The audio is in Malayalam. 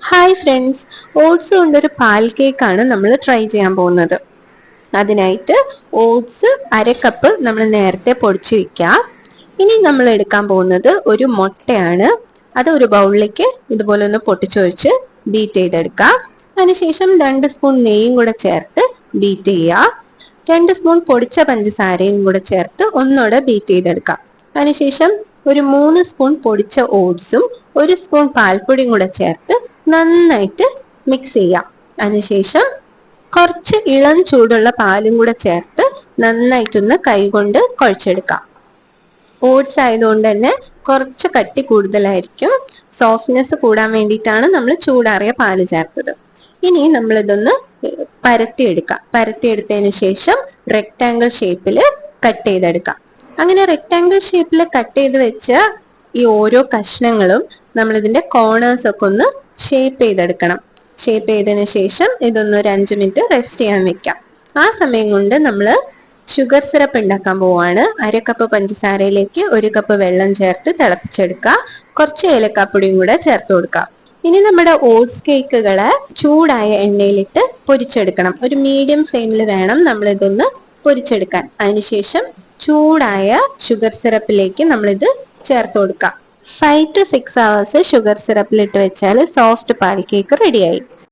ഹായ് ഫ്രണ്ട്സ്, ഓട്സ് കൊണ്ടൊരു പാൽ കേക്കാണ് നമ്മൾ ട്രൈ ചെയ്യാൻ പോകുന്നത്. അതിനായിട്ട് ഓട്സ് 1/2 കപ്പ് നമ്മൾ നേരത്തെ പൊടിച്ചു വെക്കാം. ഇനി നമ്മൾ എടുക്കാൻ പോകുന്നത് ഒരു മുട്ടയാണ്. അത് ഒരു ബൗളിലേക്ക് ഇതുപോലെ ഒന്ന് പൊട്ടിച്ചു വെച്ച് ബീറ്റ് ചെയ്തെടുക്കാം. അതിനുശേഷം 2 സ്പൂൺ നെയ്യും കൂടെ ചേർത്ത് ബീറ്റ് ചെയ്യുക. 2 സ്പൂൺ പൊടിച്ച പഞ്ചസാരയും കൂടെ ചേർത്ത് ഒന്നുകൂടെ ബീറ്റ് ചെയ്തെടുക്കാം. അതിനുശേഷം ഒരു 3 സ്പൂൺ പൊടിച്ച ഓട്സും 1 സ്പൂൺ പാൽപ്പൊടിയും കൂടെ ചേർത്ത് നന്നായിട്ട് മിക്സ് ചെയ്യാം. അതിനുശേഷം കുറച്ച് ഇളം ചൂടുള്ള പാലും കൂടെ ചേർത്ത് നന്നായിട്ടൊന്ന് കൈകൊണ്ട് കുഴച്ചെടുക്കാം. ഓട്സ് ആയതുകൊണ്ട് തന്നെ കുറച്ച് കട്ടി കൂടുതലായിരിക്കും. സോഫ്റ്റ്നെസ് കൂടാൻ വേണ്ടിയിട്ടാണ് നമ്മൾ ചൂടാറിയ പാല് ചേർത്തത്. ഇനി നമ്മളിതൊന്ന് പരത്തിയെടുക്കാം. പരത്തിയെടുത്തതിന് ശേഷം റെക്ടാങ്കിൾ ഷേപ്പിൽ കട്ട് ചെയ്തെടുക്കാം. അങ്ങനെ റെക്ടാങ്കിൾ ഷേപ്പിൽ കട്ട് ചെയ്ത് വെച്ച ഈ ഓരോ കഷ്ണങ്ങളും നമ്മൾ ഇതിന്റെ കോർണേഴ്സ് ഒക്കെ ഒന്ന് ഷേപ്പ് ചെയ്തെടുക്കണം. ഷേപ്പ് ചെയ്തതിന് ശേഷം ഇതൊന്ന് ഒരു 5 മിനിറ്റ് റെസ്റ്റ് ചെയ്യാൻ വെക്കാം. ആ സമയം കൊണ്ട് നമ്മൾ ഷുഗർ സിറപ്പ് ഉണ്ടാക്കാൻ പോവാണ്. 1/2 കപ്പ് പഞ്ചസാരയിലേക്ക് 1 കപ്പ് വെള്ളം ചേർത്ത് തിളപ്പിച്ചെടുക്കുക. കുറച്ച് ഏലക്കാപ്പൊടിയും കൂടെ ചേർത്ത് കൊടുക്കാം. ഇനി നമ്മുടെ ഓട്സ് കേക്കുകളെ ചൂടായ എണ്ണയിലിട്ട് പൊരിച്ചെടുക്കണം. ഒരു മീഡിയം ഫ്ലെയിമിൽ വേണം നമ്മൾ ഇതൊന്ന് പൊരിച്ചെടുക്കാൻ. അതിനുശേഷം ചൂടായ ഷുഗർ സിറപ്പിലേക്ക് നമ്മളിത് ചേർത്ത് കൊടുക്കാം. 5 to 6 hours ഷുഗർ സിറപ്പിലിട്ട് വെച്ചാൽ സോഫ്റ്റ് പാൽ കേക്ക് റെഡിയായി.